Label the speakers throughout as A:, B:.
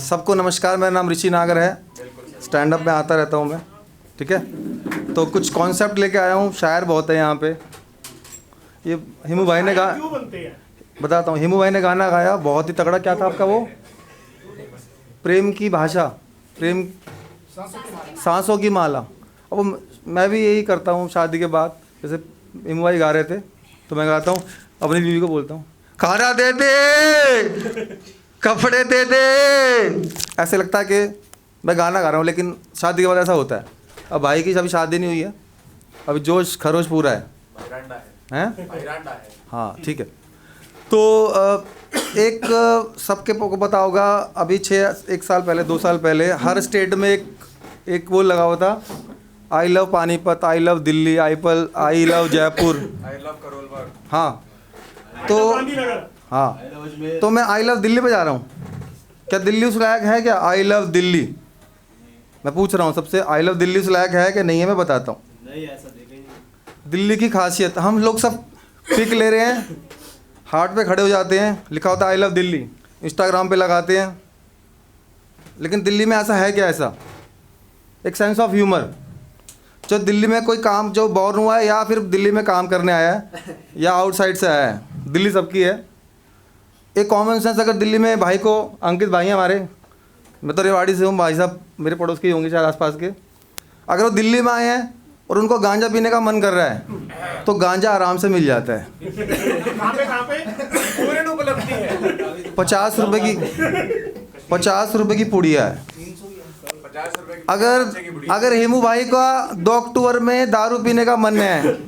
A: सबको नमस्कार, मेरा नाम ऋषि नागर है। स्टैंड अप में आता रहता हूँ मैं, ठीक है। तो कुछ कॉन्सेप्ट लेके आया हूँ। शायर बहुत है यहाँ पे। ये हिमू भाई ने बताता हूँ, हिमू भाई ने गाना गाया बहुत ही तगड़ा। क्या था आपका वो? प्रेम की भाषा, प्रेम सांसों की माला। अब मैं भी यही करता हूँ शादी के बाद। जैसे हिमू भाई गा रहे थे तो मैं गाता हूँ, अपनी बीवी को बोलता हूँ खाना दे दे, कपड़े दे दे। ऐसे लगता है कि मैं गाना गा रहा हूँ, लेकिन शादी के बाद ऐसा होता है। अब भाई की अभी शादी नहीं हुई है, अभी जोश खरोश पूरा है। हाँ ठीक है। तो एक सबके को पता होगा, अभी 1 साल पहले 2 साल पहले हर स्टेट में एक वो लगा हुआ था, I love Panipat, I love Delhi, I love Jaipur, I love Karol Bagh. हाँ तो मैं आई लव दिल्ली पे जा रहा हूँ। क्या दिल्ली उस लायक है क्या? आई लव दिल्ली, मैं पूछ रहा हूँ सबसे, आई लव दिल्ली उस लायक है कि नहीं है? मैं बताता हूँ। नहीं, ऐसा देखा ही नहीं। दिल्ली की खासियत, हम लोग सब पिक ले रहे हैं, हार्ट पे खड़े हो जाते हैं, लिखा होता है आई लव दिल्ली, इंस्टाग्राम पे लगाते हैं। लेकिन दिल्ली में ऐसा है क्या? ऐसा एक सेंस ऑफ ह्यूमर। जो दिल्ली में कोई काम, जो बॉर्न हुआ है या फिर दिल्ली में काम करने आया है या आउटसाइड से आया है, दिल्ली सबकी है। एक कॉमन सेंस अगर दिल्ली में भाई को, अंकित भाई हैं हमारे, मैं तो रेवाड़ी से हूँ, भाई साहब मेरे पड़ोस के ही होंगे शायद आसपास के, अगर वो दिल्ली में आए हैं और उनको गांजा पीने का मन कर रहा है तो गांजा आराम से मिल जाता है। 50 रुपए की पुड़िया है। अगर हेमू भाई का 2 अक्टूबर में दारू पीने का मन है और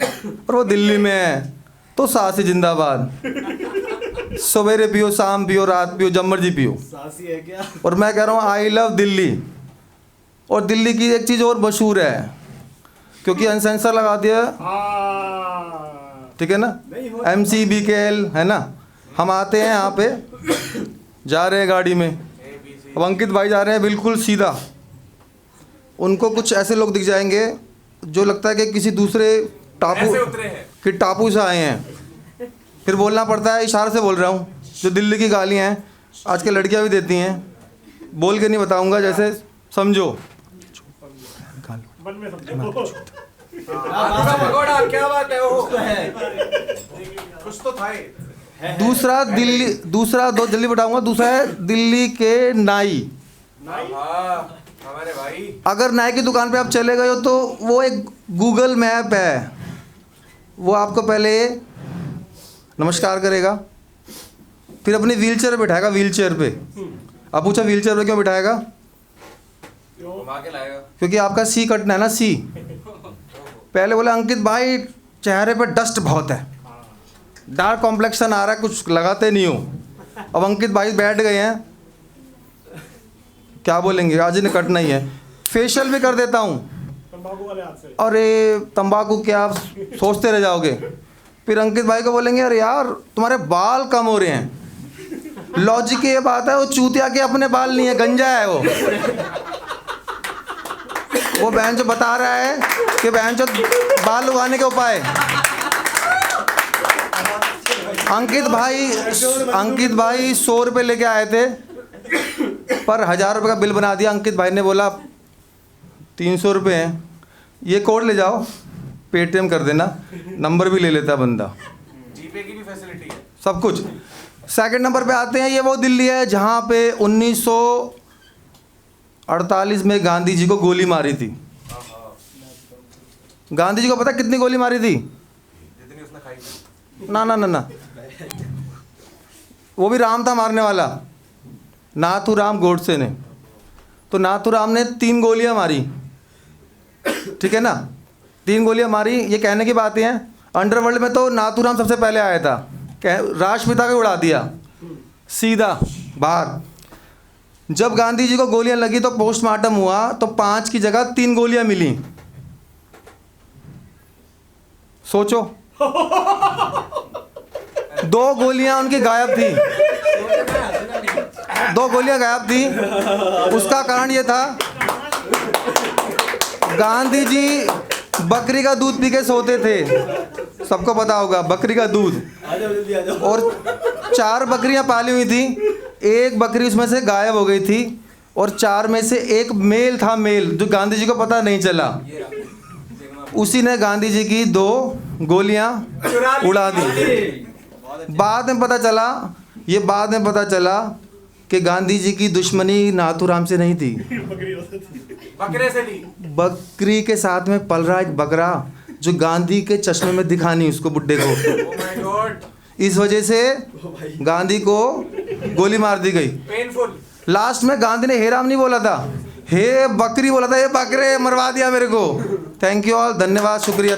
A: वो दिल्ली में है तो सासी जिंदाबाद। सवेरे पियो, शाम पियो, रात पियो, जब मर्जी पियो। सासी है क्या? और मैं कह रहा हूँ आई लव दिल्ली। और दिल्ली की एक चीज़ और मशहूर है, क्योंकि अनसेंसर लगा दिया, ठीक है ना, MC BKL है ना। हम आते हैं यहाँ पे, जा रहे हैं गाड़ी में, अब अंकित भाई जा रहे हैं बिल्कुल सीधा। उनको कुछ ऐसे लोग दिख जाएंगे जो लगता है कि किसी दूसरे टापू से आए हैं। फिर बोलना पड़ता है, इशारे से बोल रहा हूँ, जो दिल्ली की गालियाँ हैं आजकल लड़कियाँ भी देती हैं, बोल के नहीं बताऊँगा, जैसे समझो। क्या बात है, कुछ तो था। दूसरा दो जल्दी बताऊंगा। दूसरा है दिल्ली के नाई। हमारे भाई, अगर नाई की दुकान पे आप चले गए हो तो वो एक गूगल मैप है, वो आपको पहले नमस्कार करेगा, फिर अपनी व्हीलचेयर बिठाएगा, व्हीलचेयर पे। आप पूछा व्हीलचेयर पे क्यों बिठाएगा? घुमा के लाएगा, क्योंकि आपका सी कटना है ना, सी। पहले बोले अंकित भाई चेहरे पे डस्ट बहुत है, डार्क कॉम्प्लेक्शन आ रहा है, कुछ लगाते नहीं हो। अब अंकित भाई बैठ गए हैं, क्या बोलेंगे, आज इन्हें कटना ही है। फेशियल भी कर देता हूँ, तंबाकू वाले हाथ से। अरे तंबाकू क्या, आप सोचते रह जाओगे। फिर अंकित भाई को बोलेंगे अरे यार तुम्हारे बाल कम हो रहे हैं। लॉजिक ये बात है, वो चूतिया के अपने बाल नहीं है, गंजा है वो बहन जो बता रहा है कि बहन जो बाल उगाने के उपाय। अंकित भाई 100 रुपये लेके आए थे, पर 1000 रुपये का बिल बना दिया। अंकित भाई ने बोला 300 रुपये हैं, ये कोड ले जाओ, पेटीएम कर देना, नंबर भी ले लेता बंदा, जीपे की भी फैसिलिटी है, सब कुछ। सेकंड नंबर पे आते हैं, ये वो दिल्ली है जहाँ पे 1948 में गांधी जी को गोली मारी थी। गांधी जी को पता कितनी गोली मारी थी? जितनी उसने खाई। ना, वो भी राम था मारने वाला, नाथूराम गोडसे ने। तो नाथूराम ने 3 गोलियां मारी, ठीक है ना, 3 गोलियां मारी। ये कहने की बातें हैं, अंडरवर्ल्ड में तो नाथूराम सबसे पहले आया था, राष्ट्रपिता को उड़ा दिया सीधा बाहर। जब गांधी जी को गोलियां लगी तो पोस्टमार्टम हुआ तो 5 की जगह 3 गोलियां मिली। सोचो, 2 गोलियां उनकी गायब थी, 2 गोलियां गायब थी। उसका कारण ये था, गांधी जी बकरी का दूध पी के सोते थे, सबको पता होगा बकरी का दूध। और 4 बकरियां पाली हुई थी, एक बकरी उसमें से गायब हो गई थी और 4 में से एक मेल था, मेल जो गांधी जी को पता नहीं चला। उसी ने गांधी जी की 2 गोलियां उड़ा दी। बाद में पता चला कि गांधी जी की दुश्मनी नाथूराम से नहीं थी,
B: बकरे से थी।
A: बकरी के साथ में पल रहा एक बकरा जो गांधी के चश्मे में दिखा नहीं उसको, बुड्ढे को।
B: Oh my God!
A: इस वजह से गांधी को गोली मार दी गई।
B: पेनफुल।
A: लास्ट में गांधी ने हे राम नहीं बोला था, हे बकरी बोला था, हे बकरे मरवा दिया मेरे को। थैंक यू ऑल, धन्यवाद, शुक्रिया।